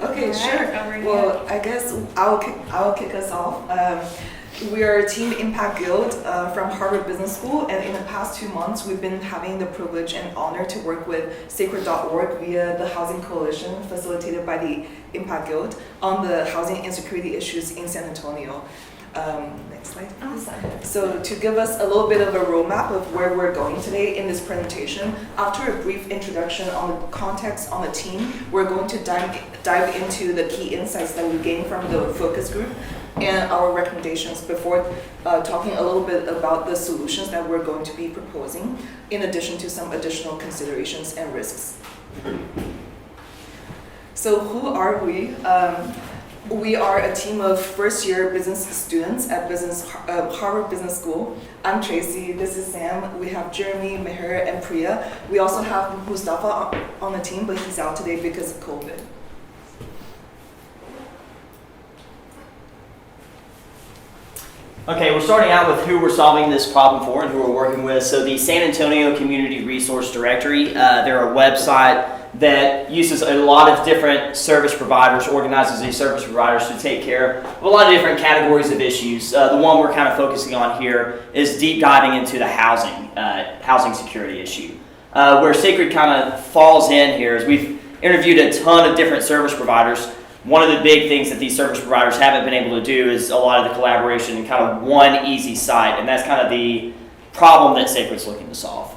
Okay, All sure. right, Well, I guess I'll kick us off. We are Team Impact Guild from Harvard Business School, and in the past 2 months, we've been having the privilege and honor to work with Sacred.org via the Housing Coalition, facilitated by the Impact Guild, on the housing insecurity issues in San Antonio. Next slide. Awesome. So to give us a little bit of a roadmap of where we're going today in this presentation, after a brief introduction on the context on the team, we're going to dive into the key insights that we gained from the focus group and our recommendations before talking a little bit about the solutions that we're going to be proposing, in addition to some additional considerations and risks. So who are we? We are a team of first-year business students at Harvard Business School. I'm Tracy, this is Sam, we have Jeremy, Meher, and Priya. We also have Mustafa on the team, but he's out today because of COVID. Okay, we're starting out with who we're solving this problem for and who we're working with. So the San Antonio Community Resource Directory, they're a website that uses a lot of different service providers, organizes these service providers to take care of a lot of different categories of issues. The one we're kind of focusing on here is deep diving into the housing security issue. Where Sacred kind of falls in here is we've interviewed a ton of different service providers. One of the big things that these service providers haven't been able to do is a lot of the collaboration in kind of one easy site, and that's kind of the problem that Sacred's looking to solve.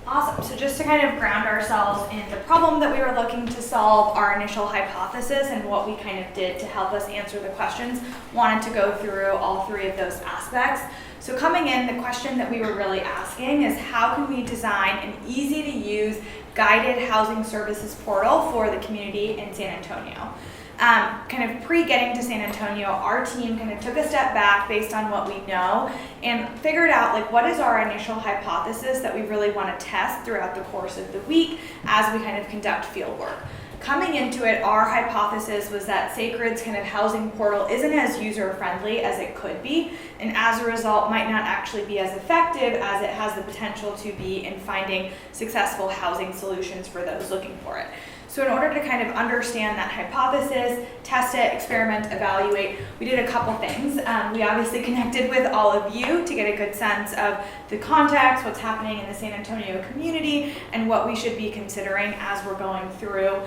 Awesome. So just to kind of ground ourselves in the problem that we were looking to solve, our initial hypothesis, and what we kind of did to help us answer the questions, wanted to go through all three of those aspects. So coming in, the question that we were really asking is how can we design an easy to use guided housing services portal for the community in San Antonio. Kind of pre-getting to San Antonio, our team kind of took a step back based on what we know and figured out like what is our initial hypothesis that we really want to test throughout the course of the week as we kind of conduct field work. Coming into it, our hypothesis was that Sacred's kind of housing portal isn't as user-friendly as it could be, and as a result might not actually be as effective as it has the potential to be in finding successful housing solutions for those looking for it. So in order to kind of understand that hypothesis, test it, experiment, evaluate, we did a couple things. We obviously connected with all of you to get a good sense of the context, what's happening in the San Antonio community, and what we should be considering as we're going through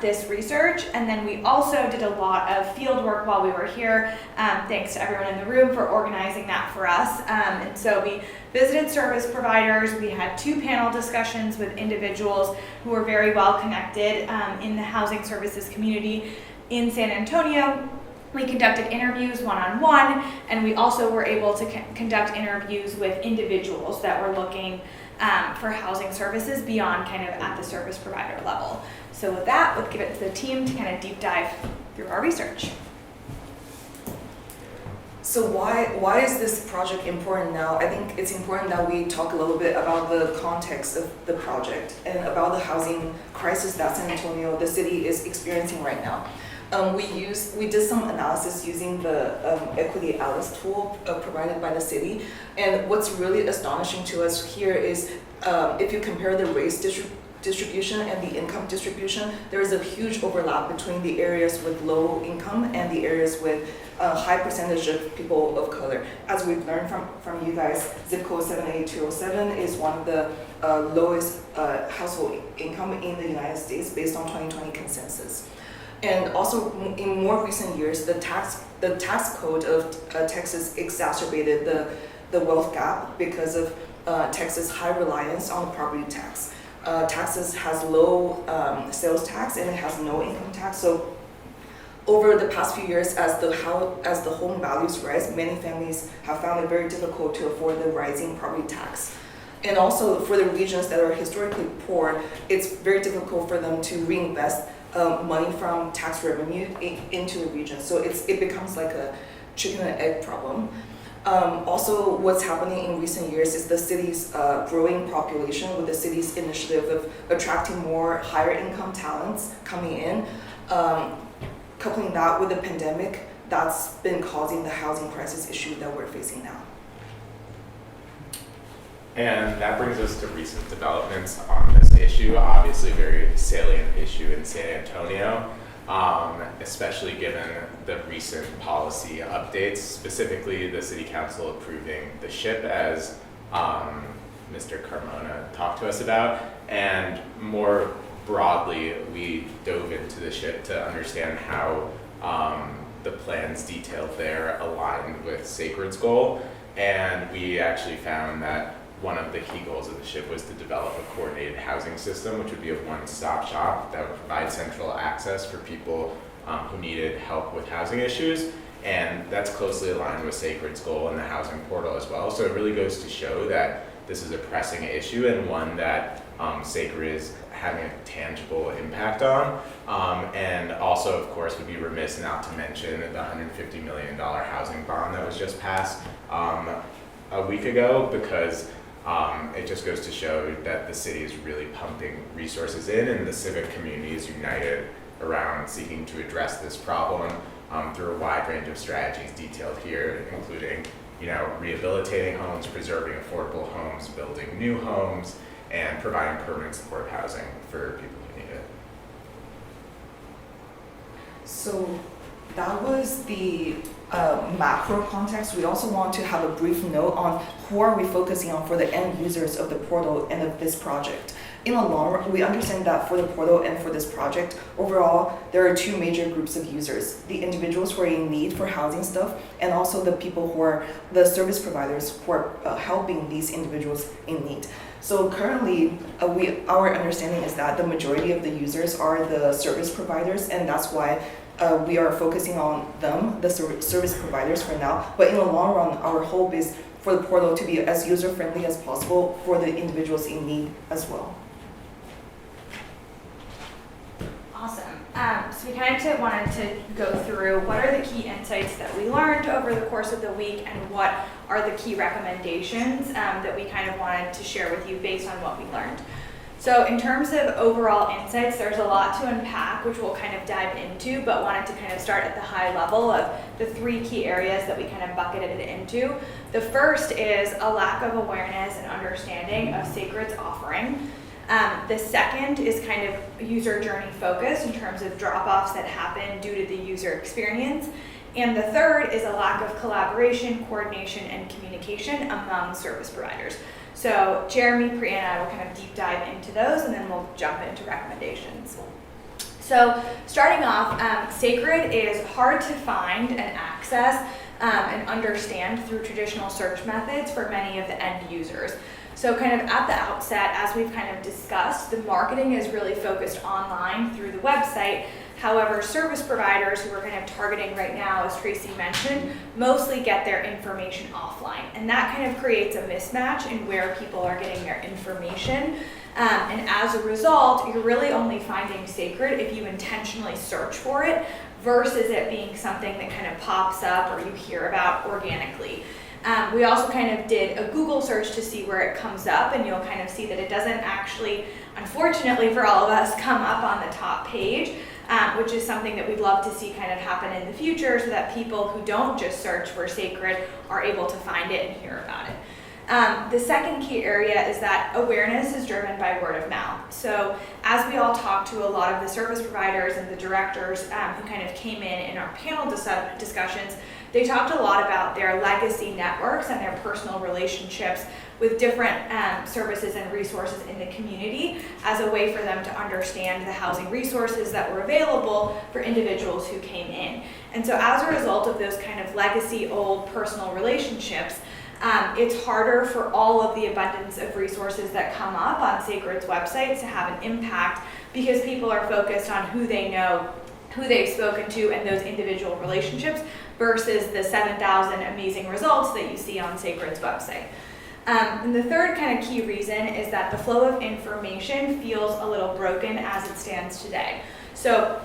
this research. And then we also did a lot of field work while we were here. Thanks to everyone in the room for organizing that for us. And so we visited service providers. We had 2 panel discussions with individuals who were very well connected in the housing services community in San Antonio. We conducted interviews one-on-one, and we also were able to conduct interviews with individuals that were looking for housing services beyond kind of at the service provider level. So with that, let's give it to the team to kind of deep dive through our research. So why is this project important now? I think it's important that we talk a little bit about the context of the project and about the housing crisis that San Antonio, the city, is experiencing right now. We did some analysis using the Equity Atlas tool provided by the city, and what's really astonishing to us here is if you compare the race distribution and the income distribution, there is a huge overlap between the areas with low income and the areas with a high percentage of people of color. As we've learned from you guys, zip code 78207 is one of the lowest household income in the United States based on 2020 consensus. And also in more recent years, the tax code of Texas exacerbated the wealth gap because of Texas' high reliance on the property tax. Texas has low sales tax and it has no income tax. So over the past few years, as the home values rise, many families have found it very difficult to afford the rising property tax. And also for the regions that are historically poor, it's very difficult for them to reinvest money from tax revenue into the region. So it becomes like a chicken and egg problem. Also, what's happening in recent years is the city's growing population with the city's initiative of attracting more higher income talents coming in. Coupling that with the pandemic, that's been causing the housing crisis issue that we're facing now. And that brings us to recent developments on this issue, obviously a very salient issue in San Antonio, especially given the recent policy updates, specifically the City Council approving the SHIP as Mr. Carmona talked to us about, and more broadly, we dove into the SHIP to understand how the plans detailed there aligned with Sacred's goal, and we actually found that one of the key goals of the SHIP was to develop a coordinated housing system, which would be a one-stop shop that would provide central access for people who needed help with housing issues. And that's closely aligned with Sacred's goal in the housing portal as well. So it really goes to show that this is a pressing issue and one that Sacred is having a tangible impact on. And also, of course, would be remiss not to mention the $150 million housing bond that was just passed a week ago, because it just goes to show that the city is really pumping resources in, and the civic community is united around seeking to address this problem through a wide range of strategies detailed here, including rehabilitating homes, preserving affordable homes, building new homes, and providing permanent supportive housing for people who need it. So that was the macro context. We also want to have a brief note on who are we focusing on for the end users of the portal and of this project. In the long run, we understand that for the portal and for this project, overall, there are two major groups of users: the individuals who are in need for housing stuff, and also the people who are the service providers who are helping these individuals in need. So currently, our understanding is that the majority of the users are the service providers, and that's why we are focusing on them, the service providers for now. But in the long run, our hope is for the portal to be as user-friendly as possible for the individuals in need as well. Awesome. So we kind of wanted to go through what are the key insights that we learned over the course of the week, and what are the key recommendations that we kind of wanted to share with you based on what we learned. So in terms of overall insights, there's a lot to unpack, which we'll kind of dive into, but wanted to kind of start at the high level of the three key areas that we kind of bucketed it into. The first is a lack of awareness and understanding of Sacred's offering. The second is kind of user journey focused in terms of drop-offs that happen due to the user experience. And the third is a lack of collaboration, coordination, and communication among service providers. So Jeremy, Priya, and I will kind of deep dive into those, and then we'll jump into recommendations. So starting off, Sacred is hard to find and access and understand through traditional search methods for many of the end users. So kind of at the outset, as we've kind of discussed, the marketing is really focused online through the website. However, service providers who we're kind of targeting right now, as Tracy mentioned, mostly get their information offline. And that kind of creates a mismatch in where people are getting their information. And as a result, you're really only finding Sacred if you intentionally search for it, versus it being something that kind of pops up or you hear about organically. We also kind of did a Google search to see where it comes up, and you'll kind of see that it doesn't actually, unfortunately for all of us, come up on the top page, which is something that we'd love to see kind of happen in the future, so that people who don't just search for Sacred are able to find it and hear about it. The second key area is that awareness is driven by word of mouth. So as we all talked to a lot of the service providers and the directors who kind of came in our panel discussions, they talked a lot about their legacy networks and their personal relationships with different services and resources in the community as a way for them to understand the housing resources that were available for individuals who came in. And so as a result of those kind of legacy old personal relationships, it's harder for all of the abundance of resources that come up on Sacred's website to have an impact, because people are focused on who they know, who they've spoken to, and those individual relationships, versus the 7,000 amazing results that you see on Sacred's website. And the third kind of key reason is that the flow of information feels a little broken as it stands today. So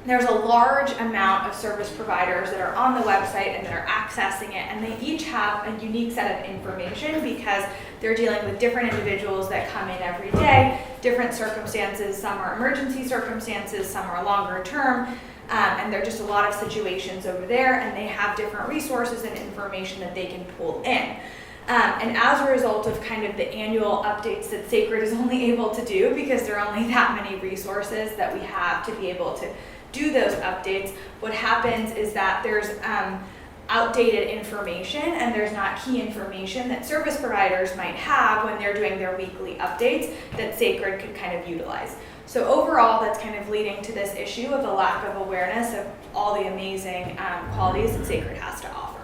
there's a large amount of service providers that are on the website and that are accessing it, and they each have a unique set of information because they're dealing with different individuals that come in every day, different circumstances. Some are emergency circumstances, some are longer term, and there are just a lot of situations over there, and they have different resources and information that they can pull in. And as a result of kind of the annual updates that Sacred is only able to do, because there are only that many resources that we have to be able to do those updates, what happens is that there's outdated information and there's not key information that service providers might have when they're doing their weekly updates that Sacred could kind of utilize. So overall, that's kind of leading to this issue of the lack of awareness of all the amazing qualities that Sacred has to offer.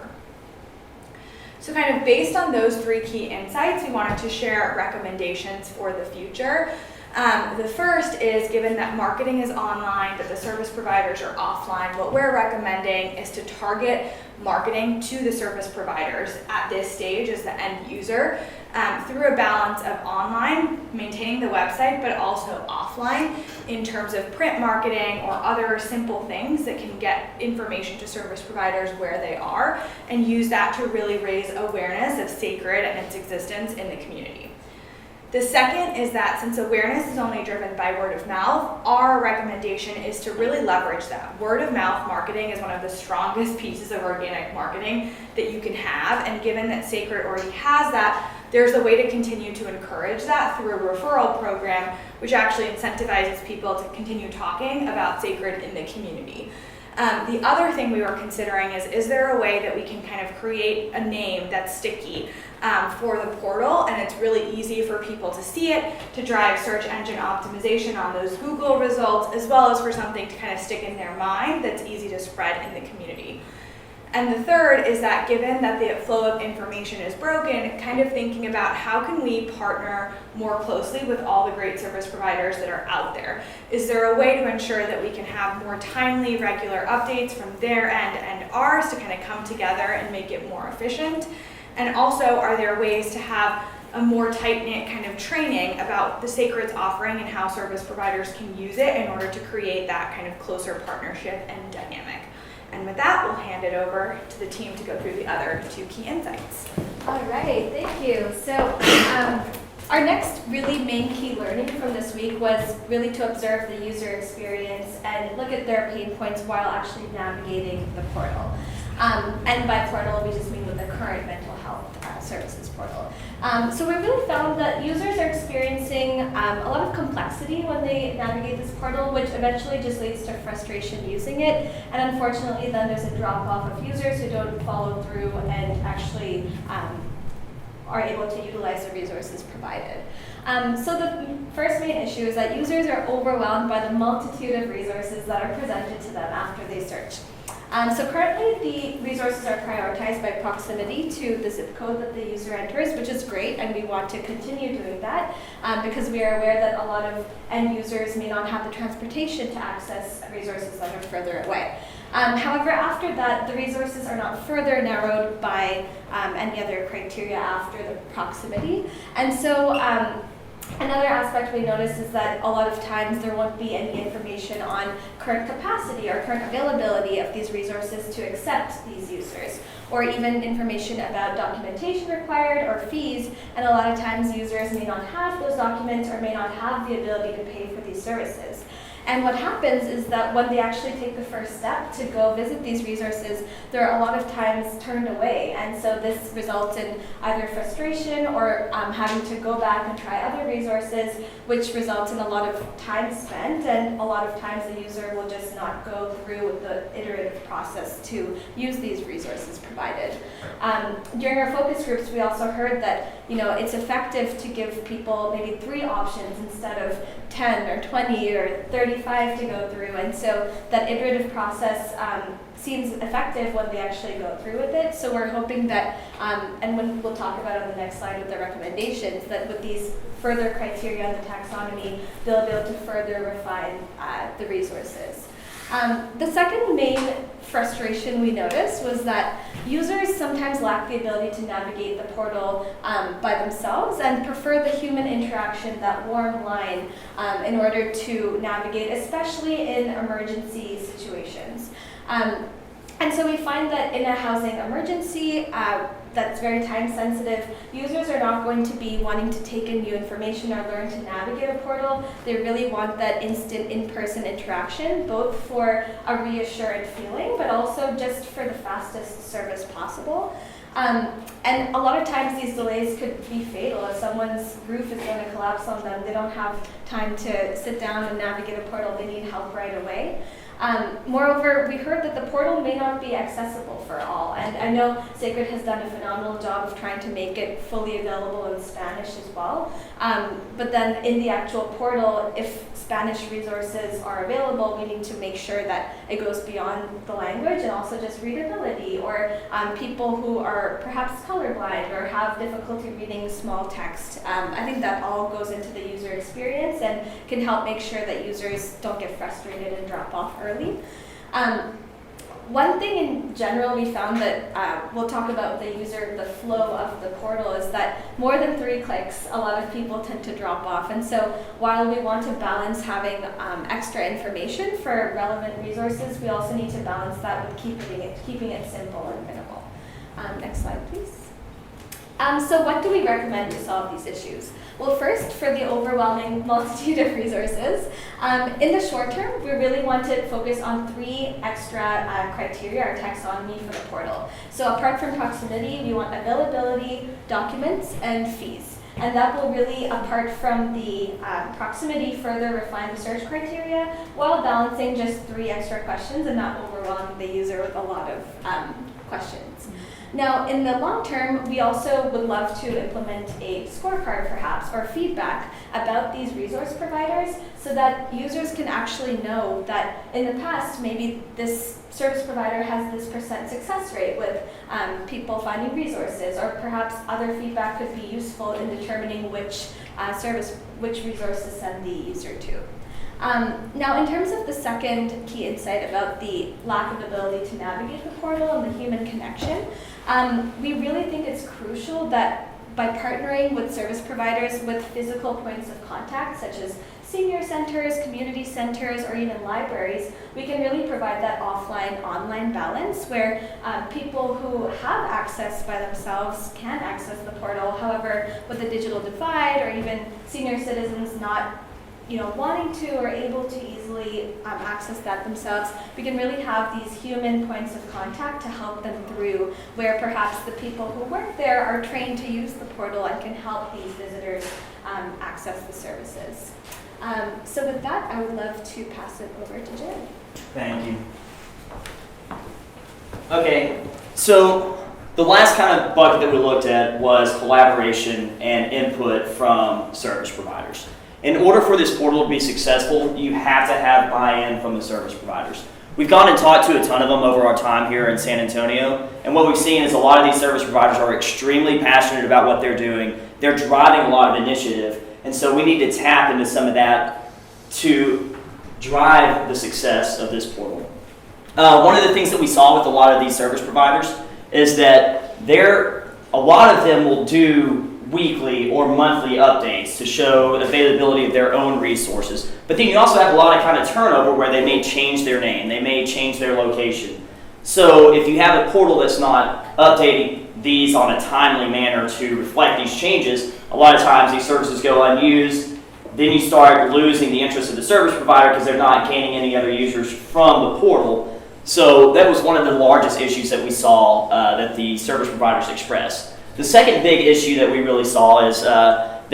So kind of based on those 3 key insights, we wanted to share recommendations for the future. The first is, given that marketing is online, but the service providers are offline, what we're recommending is to target marketing to the service providers at this stage as the end user through a balance of online, maintaining the website, but also offline in terms of print marketing or other simple things that can get information to service providers where they are, and use that to really raise awareness of Sacred and its existence in the community. The second is that since awareness is only driven by word of mouth, our recommendation is to really leverage that. Word of mouth marketing is one of the strongest pieces of organic marketing that you can have, and given that Sacred already has that, there's a way to continue to encourage that through a referral program, which actually incentivizes people to continue talking about Sacred in the community. The other thing we were considering is there a way that we can kind of create a name that's sticky for the portal, and it's really easy for people to see it, to drive search engine optimization on those Google results, as well as for something to kind of stick in their mind that's easy to spread in the community. And the third is that given that the flow of information is broken, kind of thinking about how can we partner more closely with all the great service providers that are out there. Is there a way to ensure that we can have more timely, regular updates from their end and ours to kind of come together and make it more efficient? And also, are there ways to have a more tight-knit kind of training about the Sacred's offering and how service providers can use it in order to create that kind of closer partnership and dynamic? And with that, we'll hand it over to the team to go through the other 2 key insights. All right, thank you. So our next really main key learning from this week was really to observe the user experience and look at their pain points while actually navigating the portal. And by portal, we just mean with the current mental health services portal. So we really found that users are experiencing a lot of complexity when they navigate this portal, which eventually just leads to frustration using it. And unfortunately, then there's a drop-off of users who don't follow through and actually are able to utilize the resources provided. So the first main issue is that users are overwhelmed by the multitude of resources that are presented to them after they search. So currently the resources are prioritized by proximity to the zip code that the user enters, which is great, and we want to continue doing that because we are aware that a lot of end users may not have the transportation to access resources that are further away. However, after that, the resources are not further narrowed by any other criteria after the proximity. And so another aspect we noticed is that a lot of times there won't be any information on current capacity or current availability of these resources to accept these users, or even information about documentation required or fees, and a lot of times users may not have those documents or may not have the ability to pay for these services. And what happens is that when they actually take the first step to go visit these resources, they're a lot of times turned away. And so this results in either frustration or having to go back and try other resources, which results in a lot of time spent, and a lot of times the user will just not go through with the iterative process to use these resources provided. During our focus groups, we also heard that it's effective to give people maybe 3 options instead of 10 or 20 or 35 to go through, and so that iterative process seems effective when they actually go through with it. So we're hoping that, and when we'll talk about on the next slide with the recommendations, that with these further criteria on the taxonomy, they'll be able to further refine the resources. The second main frustration we noticed was that users sometimes lack the ability to navigate the portal by themselves and prefer the human interaction, that warm line, in order to navigate, especially in emergency situations. And so we find that in a housing emergency that's very time sensitive, users are not going to be wanting to take in new information or learn to navigate a portal. They really want that instant in-person interaction, both for a reassured feeling, but also just for the fastest service possible. And a lot of times these delays could be fatal. If someone's roof is going to collapse on them, they don't have time to sit down and navigate a portal. They need help right away. Moreover, we heard that the portal may not be accessible for all, and I know Sacred has done a phenomenal job of trying to make it fully available in Spanish as well. But then in the actual portal, if Spanish resources are available, we need to make sure that it goes beyond the language and also just readability, or people who are perhaps colorblind or have difficulty reading small text. I think that all goes into the user experience and can help make sure that users don't get frustrated and drop off early. One thing in general we found that we'll talk about the flow of the portal, is that more than 3 clicks, a lot of people tend to drop off. And so while we want to balance having extra information for relevant resources, we also need to balance that with keeping it simple and minimal. Next slide, please. So what do we recommend to solve these issues? Well, first, for the overwhelming multitude of resources, in the short term, we really want to focus on 3 extra criteria or taxonomy for the portal. So apart from proximity, we want availability, documents, and fees. And that will really, apart from the proximity, further refine the search criteria while balancing just 3 extra questions and not overwhelming the user with a lot of questions. Now, in the long term, we also would love to implement a scorecard, perhaps, or feedback about these resource providers so that users can actually know that in the past, maybe this service provider has this % success rate with people finding resources, or perhaps other feedback could be useful in determining which resource to send the user to. Now, in terms of the second key insight about the lack of ability to navigate the portal and the human connection, we really think it's crucial that by partnering with service providers with physical points of contact, such as senior centers, community centers, or even libraries, we can really provide that offline-online balance where people who have access by themselves can access the portal. However, with the digital divide, or even senior citizens not wanting to or able to easily access that themselves, we can really have these human points of contact to help them through, where perhaps the people who work there are trained to use the portal and can help these visitors access the services. So with that, I would love to pass it over to Jim. Thank you. Okay, so the last kind of bucket that we looked at was collaboration and input from service providers. In order for this portal to be successful, you have to have buy-in from the service providers. We've gone and talked to a ton of them over our time here in San Antonio, and what we've seen is a lot of these service providers are extremely passionate about what they're doing. They're driving a lot of initiative, and so we need to tap into some of that to drive the success of this portal. One of the things that we saw with a lot of these service providers is that a lot of them will do weekly or monthly updates to show availability of their own resources. But then you also have a lot of kind of turnover where they may change their name, they may change their location. So if you have a portal that's not updating these on a timely manner to reflect these changes, a lot of times these services go unused. Then you start losing the interest of the service provider because they're not gaining any other users from the portal. So that was one of the largest issues that we saw that the service providers expressed. The second big issue that we really saw is that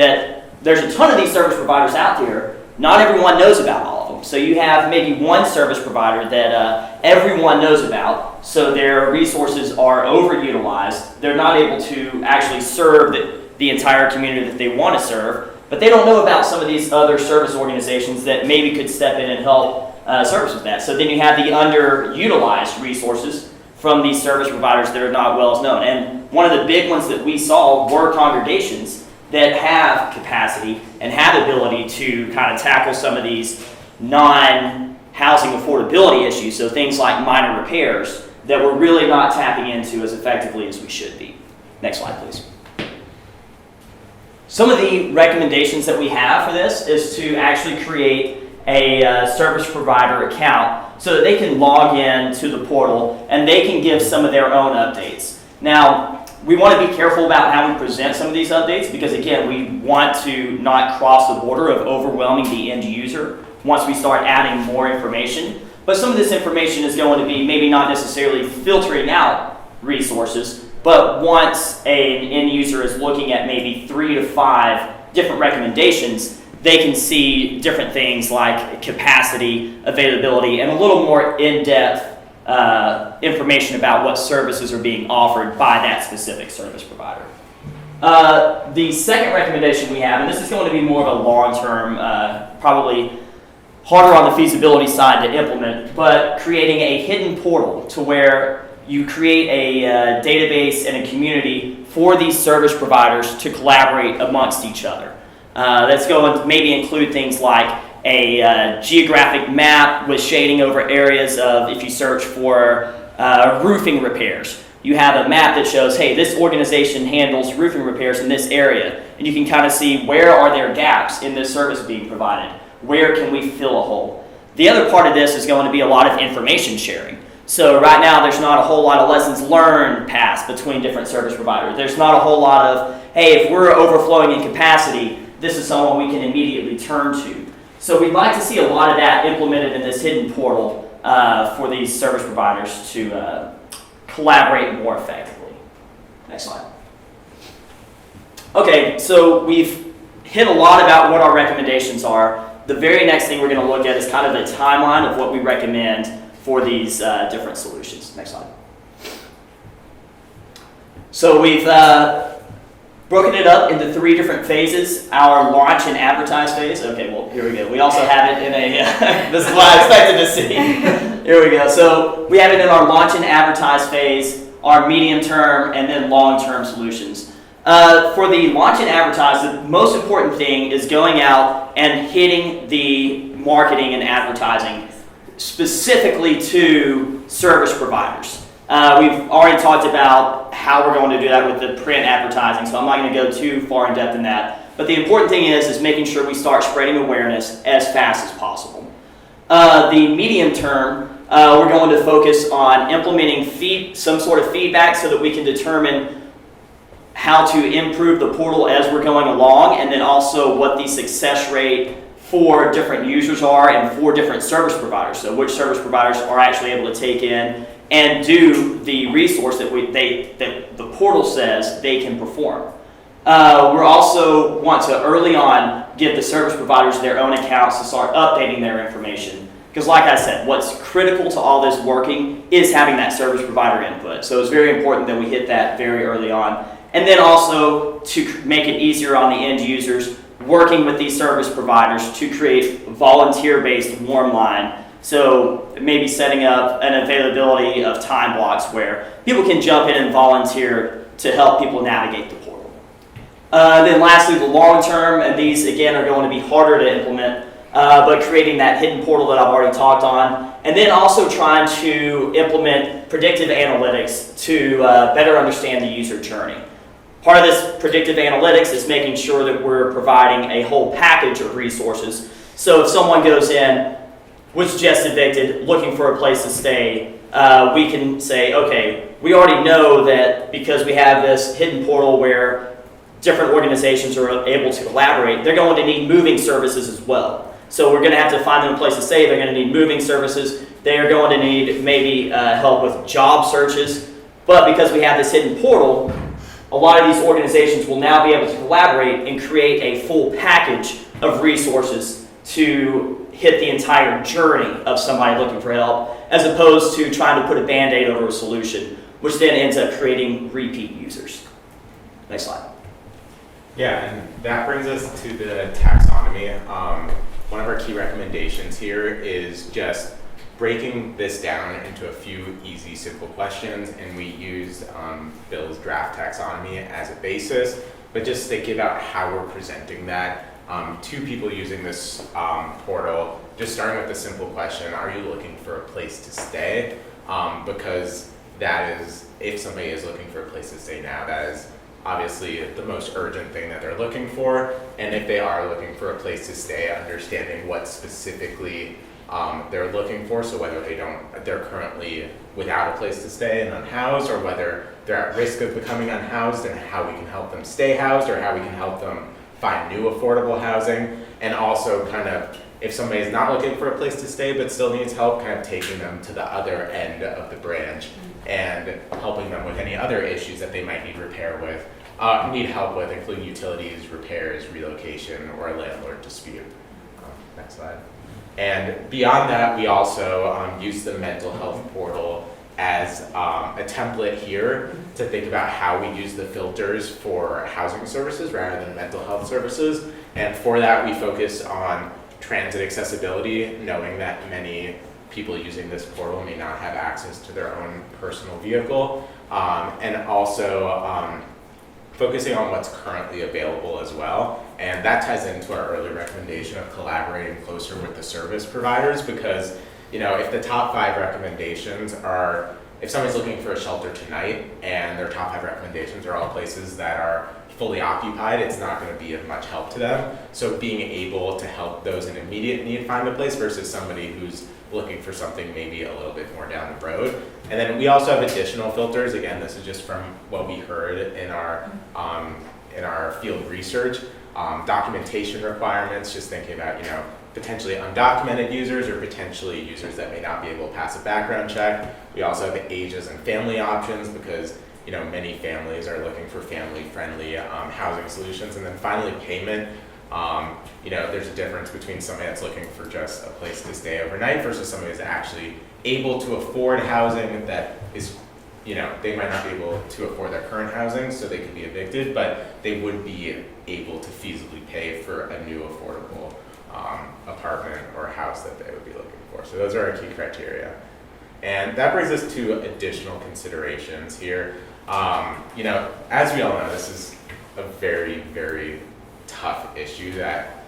there's a ton of these service providers out there. Not everyone knows about all of them. So you have maybe one service provider that everyone knows about, so their resources are overutilized. They're not able to actually serve the entire community that they want to serve, but they don't know about some of these other service organizations that maybe could step in and help service with that. So then you have the underutilized resources from these service providers that are not well known. And one of the big ones that we saw were congregations that have capacity and have ability to kind of tackle some of these non-housing affordability issues, so things like minor repairs that we're really not tapping into as effectively as we should be. Next slide, please. Some of the recommendations that we have for this is to actually create a service provider account so that they can log in to the portal and they can give some of their own updates. Now, we want to be careful about how we present some of these updates because, again, we want to not cross the border of overwhelming the end user once we start adding more information. But some of this information is going to be maybe not necessarily filtering out resources, But once an end user is looking at maybe 3 to 5 different recommendations, they can see different things like capacity, availability, and a little more in-depth information about what services are being offered by that specific service provider. The second recommendation we have, and this is going to be more of a long-term, probably harder on the feasibility side to implement, but creating a hidden portal to where you create a database and a community for these service providers to collaborate amongst each other. That's going to maybe include things like a geographic map with shading over areas of, if you search for roofing repairs, you have a map that shows, hey, this organization handles roofing repairs in this area, and you can kind of see where are there gaps in this service being provided, where can we fill a hole. The other part of this is going to be a lot of information sharing. So right now there's not a whole lot of lessons learned passed between different service providers. There's not a whole lot of, hey, if we're overflowing in capacity, this is someone we can immediately turn to. So we'd like to see a lot of that implemented in this hidden portal for these service providers to collaborate more effectively. Next slide. Okay, so we've hit a lot about what our recommendations are. The very next thing we're going to look at is kind of the timeline of what we recommend for these different solutions. Next slide. So we've broken it up into 3 different phases. Our launch and advertise phase. Okay, well, here we go. We also have it in a, this is what I expected to see. Here we go. So we have it in our launch and advertise phase, our medium term, and then long-term solutions. For the launch and advertise, the most important thing is going out and hitting the marketing and advertising specifically to service providers. We've already talked about how we're going to do that with the print advertising, so I'm not going to go too far in depth in that. But the important thing is making sure we start spreading awareness as fast as possible. The medium term, we're going to focus on implementing some sort of feedback so that we can determine how to improve the portal as we're going along, and then also what the success rate for different users are and for different service providers. So which service providers are actually able to take in and do the resource that that the portal says they can perform. We're also want to early on give the service providers their own accounts to start updating their information. Because like I said, what's critical to all this working is having that service provider input. So it's very important that we hit that very early on. And then also to make it easier on the end users, working with these service providers to create volunteer-based warm line. So maybe setting up an availability of time blocks where people can jump in and volunteer to help people navigate the portal. Then lastly, the long term, and these again are going to be harder to implement, but creating that hidden portal that I've already talked on, and then also trying to implement predictive analytics to better understand the user journey. Part of this predictive analytics is making sure that we're providing a whole package of resources. So if someone goes in, was just evicted, looking for a place to stay, we can say, okay, we already know that because we have this hidden portal where different organizations are able to collaborate, they're going to need moving services as well. So we're going to have to find them a place to stay. They're going to need moving services. They are going to need maybe help with job searches. But because we have this hidden portal, a lot of these organizations will now be able to collaborate and create a full package of resources to hit the entire journey of somebody looking for help, as opposed to trying to put a Band-Aid over a solution, which then ends up creating repeat users. Next slide. Yeah, and that brings us to the taxonomy. One of our key recommendations here is just breaking this down into a few easy, simple questions, and we used Bill's draft taxonomy as a basis, but just thinking about how we're presenting that to people using this portal, just starting with the simple question, are you looking for a place to stay? Because that is, if somebody is looking for a place to stay now, that is obviously the most urgent thing that they're looking for, and if they are looking for a place to stay, understanding what specifically they're looking for, so whether they're currently without a place to stay and unhoused, or whether they're at risk of becoming unhoused, and how we can help them stay housed, or how we can help them find new affordable housing, and also kind of if somebody's not looking for a place to stay but still needs help, kind of taking them to the other end of the branch and helping them with any other issues that they might need need help with, including utilities, repairs, relocation, or a landlord dispute. Next slide. And beyond that, we also use the mental health portal as a template here to think about how we use the filters for housing services rather than mental health services. And for that, we focus on transit accessibility, knowing that many people using this portal may not have access to their own personal vehicle, and also focusing on what's currently available as well. And that ties into our early recommendation of collaborating closer with the service providers, because if the top 5 recommendations are, if somebody's looking for a shelter tonight and their top 5 recommendations are all places that are fully occupied, it's not going to be of much help to them. So being able to help those in immediate need find a place versus somebody who's looking for something maybe a little bit more down the road. And then we also have additional filters. Again, this is just from what we heard in our field research. Documentation requirements, just thinking about potentially undocumented users or potentially users that may not be able to pass a background check. We also have the ages and family options, because many families are looking for family-friendly housing solutions. And then finally, payment. There's a difference between somebody that's looking for just a place to stay overnight versus somebody who's actually able to afford housing that is, they might not be able to afford their current housing, so they could be evicted, but they would be able to feasibly pay for a new affordable apartment or house that they would be looking for. So those are our key criteria. And that brings us to additional considerations here. As we all know, this is a very, very tough issue that,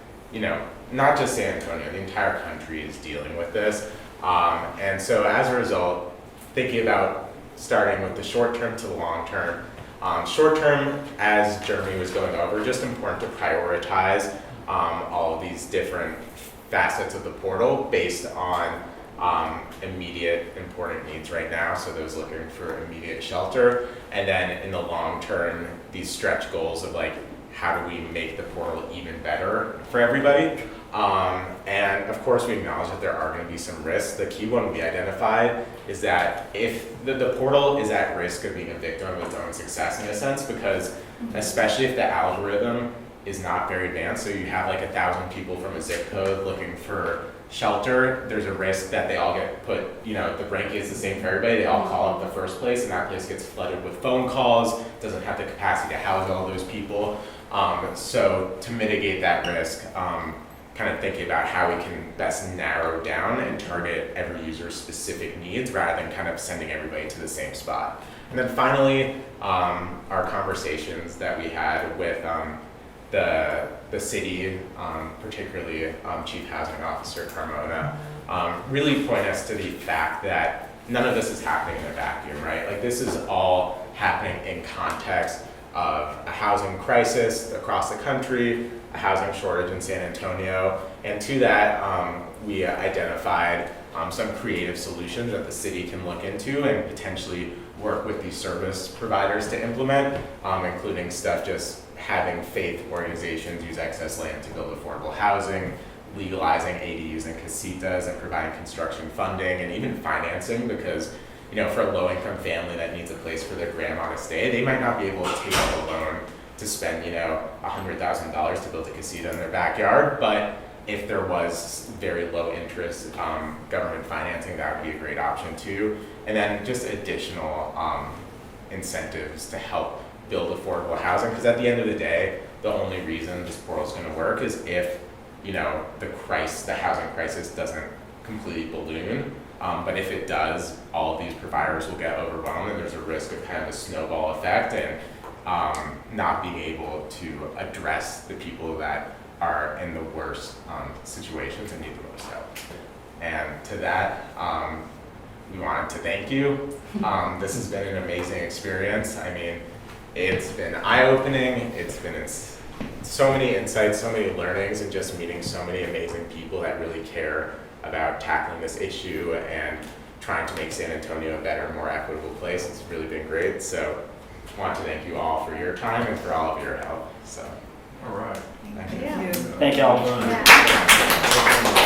not just San Antonio, the entire country is dealing with this. And so as a result, thinking about starting with the short term to the long term. Short term, as Jeremy was going over, just important to prioritize all of these different facets of the portal based on immediate important needs right now, so those looking for immediate shelter. And then in the long term, these stretch goals of like, how do we make the portal even better for everybody? And of course, we acknowledge that there are going to be some risks. The key one we identified is that if the portal is at risk of being a victim of its own success in a sense, because especially if the algorithm is not very advanced, so you have like 1,000 people from a zip code looking for shelter, there's a risk that they all get put, the ranking is the same for everybody, they all call up the first place, and that place gets flooded with phone calls, doesn't have the capacity to house all those people. So to mitigate that risk, kind of thinking about how we can best narrow down and target every user's specific needs rather than kind of sending everybody to the same spot. And then finally, our conversations that we had with the city, particularly Chief Housing Officer Carmona, really point us to the fact that none of this is happening in a vacuum, right? Like, this is all happening in context of a housing crisis across the country, a housing shortage in San Antonio, and to that, we identified some creative solutions that the city can look into and potentially work with these service providers to implement, including stuff just having faith organizations use excess land to build affordable housing, legalizing ADUs and casitas, and providing construction funding and even financing, because for a low-income family that needs a place for their grandma to stay, they might not be able to take out a loan to spend $100,000 to build a casita in their backyard, but if there was very low interest government financing, that would be a great option too. And then just additional incentives to help build affordable housing, because at the end of the day, the only reason this portal is going to work is if the housing crisis doesn't completely balloon. But if it does, all of these providers will get overwhelmed, and there's a risk of kind of a snowball effect and not being able to address the people that are in the worst situations and need the most help. And to that, we wanted to thank you. This has been an amazing experience. I mean, it's been eye-opening. It's been so many insights, so many learnings, and just meeting so many amazing people that really care about tackling this issue and trying to make San Antonio a better, more equitable place. It's really been great. So I want to thank you all for your time and for all of your help. So, all right. thank you. Thank you. Thank y'all. Yeah.